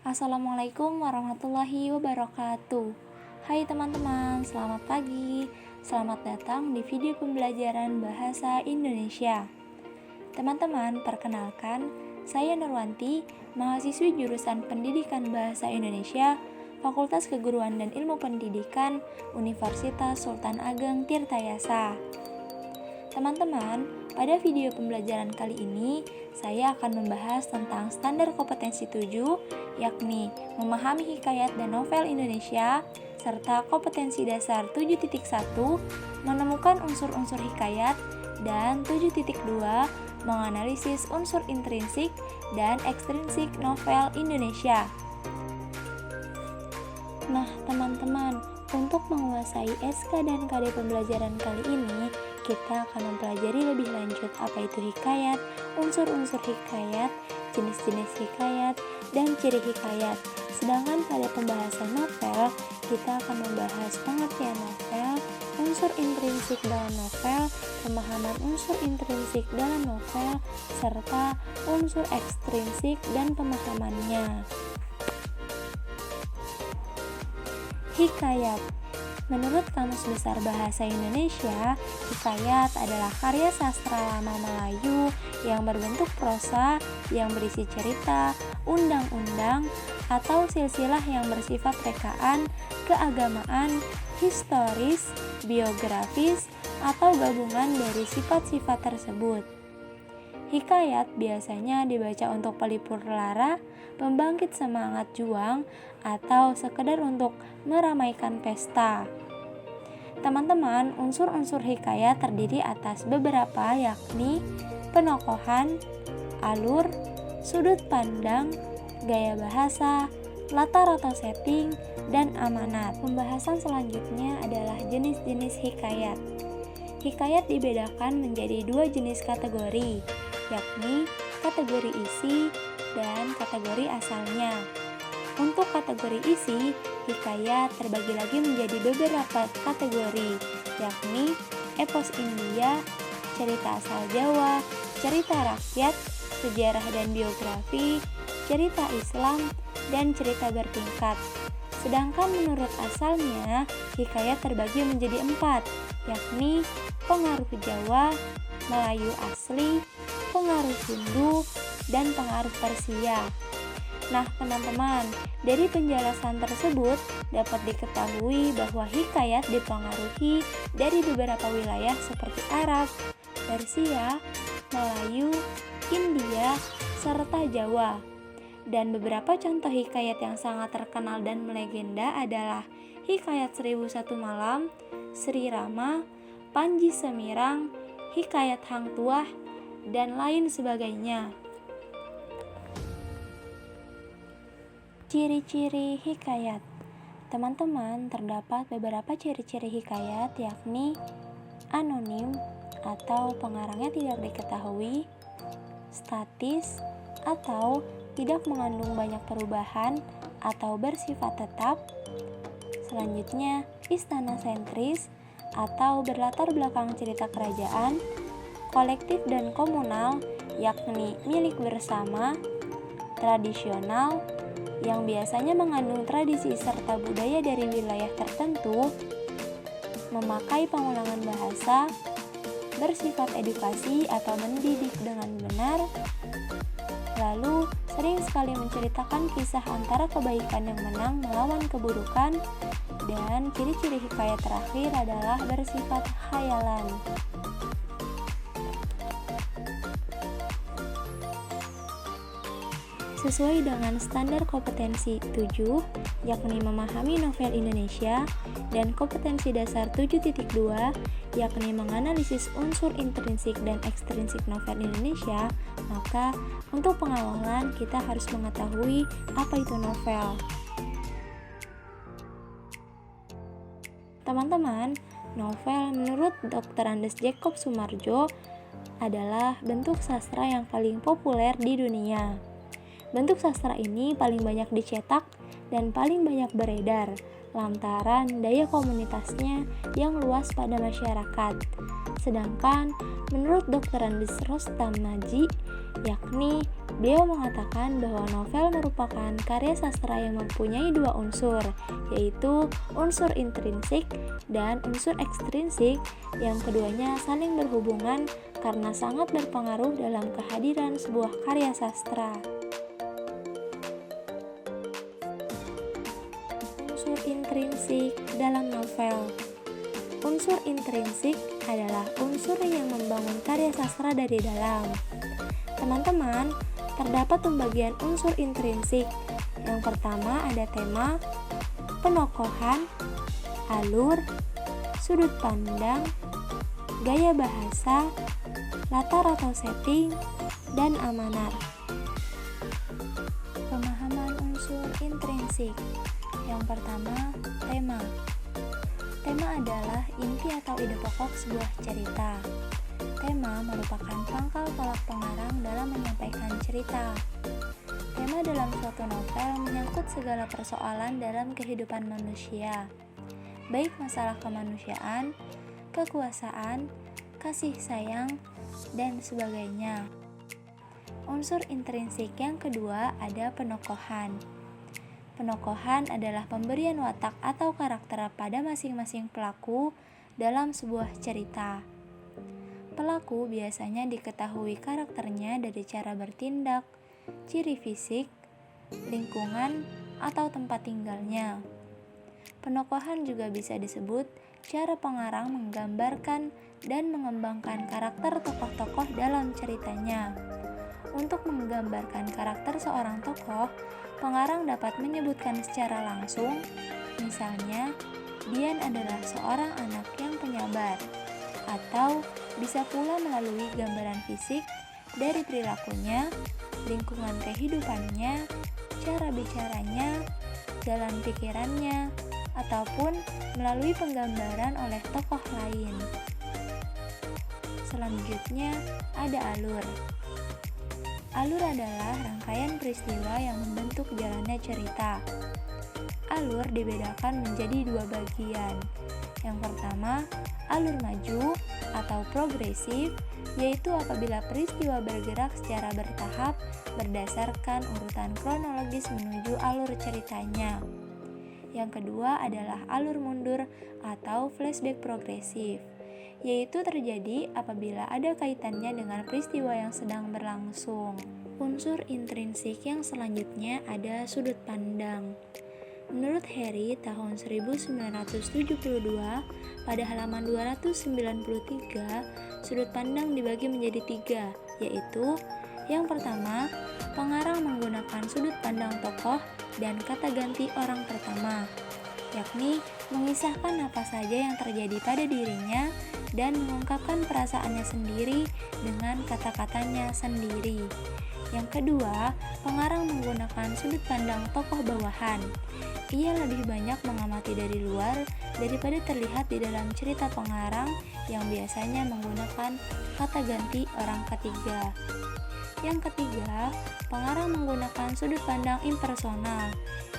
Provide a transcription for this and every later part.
Assalamualaikum warahmatullahi wabarakatuh. Hai teman-teman, selamat pagi. Selamat datang di video pembelajaran Bahasa Indonesia. Teman-teman, perkenalkan, saya Nurwanti, mahasiswi jurusan Pendidikan Bahasa Indonesia, Fakultas Keguruan dan Ilmu Pendidikan, Universitas Sultan Ageng Tirtayasa. Teman-teman, pada video pembelajaran kali ini, saya akan membahas tentang standar kompetensi 7, yakni memahami hikayat dan novel Indonesia, serta kompetensi dasar 7.1, menemukan unsur-unsur hikayat, dan 7.2, menganalisis unsur intrinsik dan ekstrinsik novel Indonesia. Nah, teman-teman, untuk menguasai SK dan KD pembelajaran kali ini, kita akan mempelajari lebih lanjut apa itu hikayat, unsur-unsur hikayat, jenis-jenis hikayat, dan ciri hikayat. Sedangkan pada pembahasan novel, kita akan membahas pengertian novel, unsur intrinsik dalam novel, pemahaman unsur intrinsik dalam novel, serta unsur ekstrinsik dan pemahamannya. Hikayat. Menurut Kamus Besar Bahasa Indonesia, hikayat adalah karya sastra lama Melayu yang berbentuk prosa, yang berisi cerita, undang-undang, atau silsilah yang bersifat rekaan, keagamaan, historis, biografis, atau gabungan dari sifat-sifat tersebut. Hikayat biasanya dibaca untuk pelipur lara, pembangkit semangat juang, atau sekedar untuk meramaikan pesta. Teman-teman, unsur-unsur hikayat terdiri atas beberapa, yakni penokohan, alur, sudut pandang, gaya bahasa, latar atau setting, dan amanat. Pembahasan selanjutnya adalah jenis-jenis hikayat. Hikayat dibedakan menjadi dua jenis kategori, yakni kategori isi dan kategori asalnya. Untuk kategori isi, hikayat terbagi lagi menjadi beberapa kategori, yakni epos India, cerita asal Jawa, cerita rakyat, sejarah dan biografi, cerita Islam, dan cerita bertingkat. Sedangkan menurut asalnya, hikayat terbagi menjadi 4, yakni pengaruh Jawa, Melayu asli, pengaruh Hindu, dan pengaruh Persia. Nah, teman-teman, dari penjelasan tersebut dapat diketahui bahwa hikayat dipengaruhi dari beberapa wilayah seperti Arab, Persia, Melayu, India, serta Jawa. Dan beberapa contoh hikayat yang sangat terkenal dan melegenda adalah Hikayat 1001 Malam, Sri Rama, Panji Semirang, Hikayat Hang Tuah, dan lain sebagainya. Ciri-ciri hikayat. Teman-teman, terdapat beberapa ciri-ciri hikayat, yakni anonim atau pengarangnya tidak diketahui, statis atau tidak mengandung banyak perubahan atau bersifat tetap. Selanjutnya, istana sentris atau berlatar belakang cerita kerajaan, kolektif dan komunal, yakni milik bersama, tradisional, yang biasanya mengandung tradisi serta budaya dari wilayah tertentu, memakai pengulangan bahasa, bersifat edukasi atau mendidik dengan benar, lalu sering sekali menceritakan kisah antara kebaikan yang menang melawan keburukan, dan ciri-ciri hikayat terakhir adalah bersifat khayalan. Sesuai dengan standar kompetensi 7, yakni memahami novel Indonesia, dan kompetensi dasar 7.2, yakni menganalisis unsur intrinsik dan ekstrinsik novel Indonesia, maka untuk pengawalan kita harus mengetahui apa itu novel. Teman-teman, novel menurut Dr. Andes Jacob Sumarjo adalah bentuk sastra yang paling populer di dunia. Bentuk sastra ini paling banyak dicetak dan paling banyak beredar lantaran daya komunitasnya yang luas pada masyarakat. Sedangkan menurut Dr. Andes Rostamaji, yakni beliau mengatakan bahwa novel merupakan karya sastra yang mempunyai dua unsur, yaitu unsur intrinsik dan unsur ekstrinsik, yang keduanya saling berhubungan karena sangat berpengaruh dalam kehadiran sebuah karya sastra. Unsur intrinsik dalam novel. Unsur intrinsik adalah unsur yang membangun karya sastra dari dalam. Teman-teman, terdapat pembagian unsur intrinsik. Yang pertama ada tema, penokohan, alur, sudut pandang, gaya bahasa, latar atau setting, dan amanat. Pemahaman unsur intrinsik. Yang pertama, tema. Tema adalah inti atau ide pokok sebuah cerita. Tema merupakan pangkal tolak pengarang dalam menyampaikan cerita. Tema dalam suatu novel menyangkut segala persoalan dalam kehidupan manusia, baik masalah kemanusiaan, kekuasaan, kasih sayang, dan sebagainya. Unsur intrinsik yang kedua ada penokohan. Penokohan adalah pemberian watak atau karakter pada masing-masing pelaku dalam sebuah cerita. Pelaku biasanya diketahui karakternya dari cara bertindak, ciri fisik, lingkungan, atau tempat tinggalnya. Penokohan juga bisa disebut cara pengarang menggambarkan dan mengembangkan karakter tokoh-tokoh dalam ceritanya. Untuk menggambarkan karakter seorang tokoh, pengarang dapat menyebutkan secara langsung, misalnya, Dian adalah seorang anak yang penyabar, atau bisa pula melalui gambaran fisik dari perilakunya, lingkungan kehidupannya, cara bicaranya, jalan pikirannya, ataupun melalui penggambaran oleh tokoh lain. Selanjutnya, ada alur. Alur adalah rangkaian peristiwa yang membentuk jalannya cerita. Alur dibedakan menjadi dua bagian. Yang pertama, alur maju atau progresif, yaitu apabila peristiwa bergerak secara bertahap berdasarkan urutan kronologis menuju alur ceritanya. Yang kedua adalah alur mundur atau flashback progresif, yaitu terjadi apabila ada kaitannya dengan peristiwa yang sedang berlangsung. Unsur intrinsik yang selanjutnya ada sudut pandang. Menurut Harry, tahun 1972, pada halaman 293, sudut pandang dibagi menjadi 3, yaitu yang pertama, pengarang menggunakan sudut pandang tokoh dan kata ganti orang pertama, yakni mengisahkan apa saja yang terjadi pada dirinya dan mengungkapkan perasaannya sendiri dengan kata-katanya sendiri. Yang kedua, pengarang menggunakan sudut pandang tokoh bawahan. Ia lebih banyak mengamati dari luar daripada terlihat di dalam cerita pengarang yang biasanya menggunakan kata ganti orang ketiga. Yang ketiga, pengarang menggunakan sudut pandang impersonal,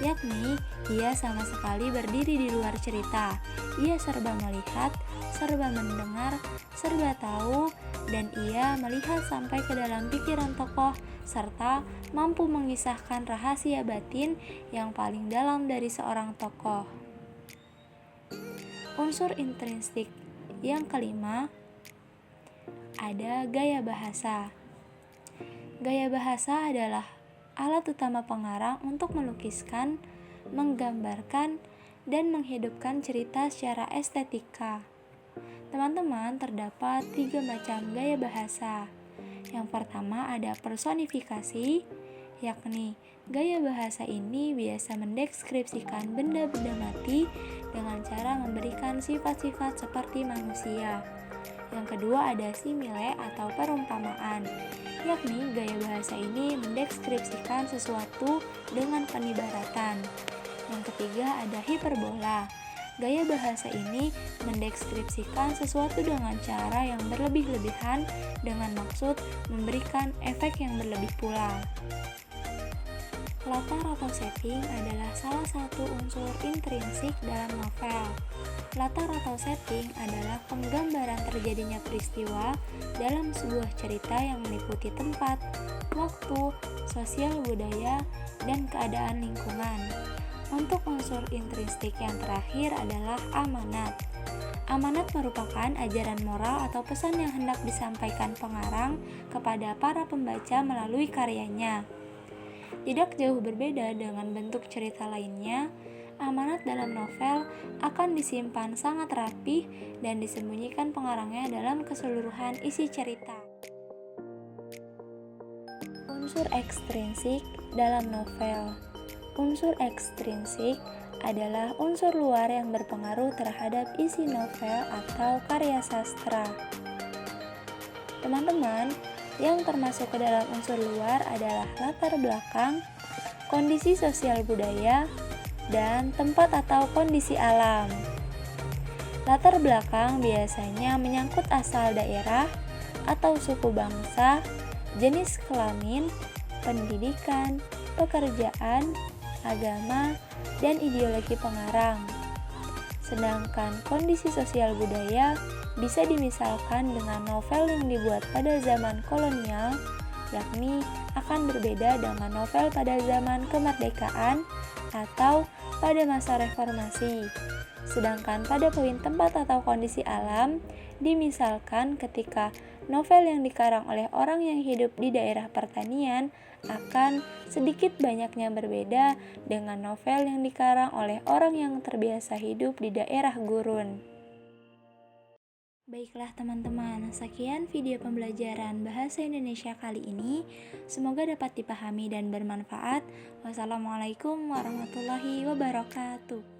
yakni ia sama sekali berdiri di luar cerita. Ia serba melihat, serba mendengar, serba tahu, dan ia melihat sampai ke dalam pikiran tokoh serta mampu mengisahkan rahasia batin yang paling dalam dari seorang tokoh. Unsur intrinsik yang kelima ada gaya bahasa. Gaya bahasa adalah alat utama pengarang untuk melukiskan, menggambarkan, dan menghidupkan cerita secara estetika. Teman-teman, terdapat 3 macam gaya bahasa. Yang pertama ada personifikasi, yakni gaya bahasa ini biasa mendeskripsikan benda-benda mati dengan cara memberikan sifat-sifat seperti manusia. Yang kedua ada simile atau perumpamaan, yakni gaya bahasa ini mendeskripsikan sesuatu dengan penibaratan. Yang ketiga ada hiperbola. Gaya bahasa ini mendeskripsikan sesuatu dengan cara yang berlebih-lebihan dengan maksud memberikan efek yang berlebih pula. Latar atau setting adalah salah satu unsur intrinsik dalam novel. Latar atau setting adalah penggambaran terjadinya peristiwa dalam sebuah cerita yang meliputi tempat, waktu, sosial budaya, dan keadaan lingkungan. Untuk unsur intrinsik yang terakhir adalah amanat. Amanat merupakan ajaran moral atau pesan yang hendak disampaikan pengarang kepada para pembaca melalui karyanya. Tidak jauh berbeda dengan bentuk cerita lainnya, amanat dalam novel akan disimpan sangat rapih dan disembunyikan pengarangnya dalam keseluruhan isi cerita. Unsur ekstrinsik dalam novel. Unsur ekstrinsik adalah unsur luar yang berpengaruh terhadap isi novel atau karya sastra. Teman-teman, yang termasuk ke dalam unsur luar adalah latar belakang, kondisi sosial budaya, dan tempat atau kondisi alam. Latar belakang biasanya menyangkut asal daerah atau suku bangsa, jenis kelamin, pendidikan, pekerjaan, agama, dan ideologi pengarang. Sedangkan kondisi sosial budaya bisa dimisalkan dengan novel yang dibuat pada zaman kolonial, yakni akan berbeda dengan novel pada zaman kemerdekaan atau pada masa reformasi. Sedangkan pada poin tempat atau kondisi alam, dimisalkan ketika novel yang dikarang oleh orang yang hidup di daerah pertanian akan sedikit banyaknya berbeda dengan novel yang dikarang oleh orang yang terbiasa hidup di daerah gurun. Baiklah teman-teman, sekian video pembelajaran Bahasa Indonesia kali ini. Semoga dapat dipahami dan bermanfaat. Wassalamualaikum warahmatullahi wabarakatuh.